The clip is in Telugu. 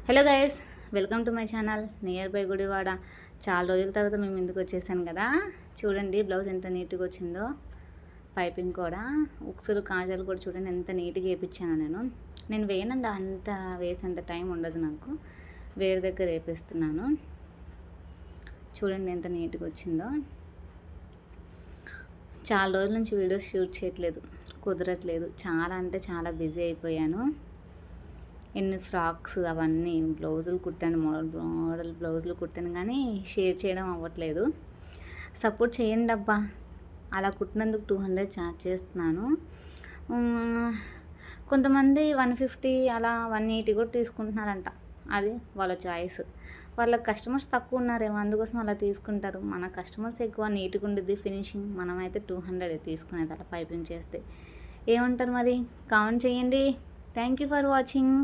Hello guys, welcome to my channel near by Gudivada. చాలా రోజుల తర్వాత మేము ముందుకు వచ్చేసాను కదా. చూడండి బ్లౌజ్ ఎంత నీట్గా వచ్చిందో, పైపింగ్ కూడా, ఉక్సులు కాజాలు కూడా చూడండి ఎంత నీట్గా వేయించాను. నేను వేయనండి, అంత వేసేంత టైం ఉండదు నాకు. వేరే దగ్గర వేపిస్తున్నాను. చూడండి ఎంత నీట్గా వచ్చిందో. చాలా రోజుల నుంచి వీడియోస్ షూట్ చేయట్లేదు, కుదరట్లేదు. చాలా అంటే చాలా బిజీ అయిపోయాను. ఎన్ని ఫ్రాక్స్ అవన్నీ బ్లౌజులు కుట్టాను, మోడల్ బ్లౌజులు కుట్టాను, కానీ షేర్ చేయడం అవ్వట్లేదు. సపోర్ట్ చేయండి అబ్బా. అలా కుట్టినందుకు 200 ఛార్జ్ చేస్తున్నాను. కొంతమంది 150 అలా 180 కూడా తీసుకుంటున్నారంట. అది వాళ్ళ చాయిస్. వాళ్ళ కస్టమర్స్ తక్కువ ఉన్నారేమో, అందుకోసం అలా తీసుకుంటారు. మన కస్టమర్స్ ఎక్కువ, నీట్గా ఉండిద్ది ఫినిషింగ్. మనమైతే 200 తీసుకునేది అలా పైపింగ్ చేస్తే. ఏమంటారు మరి? కామెంట్ చేయండి. Thank you for watching.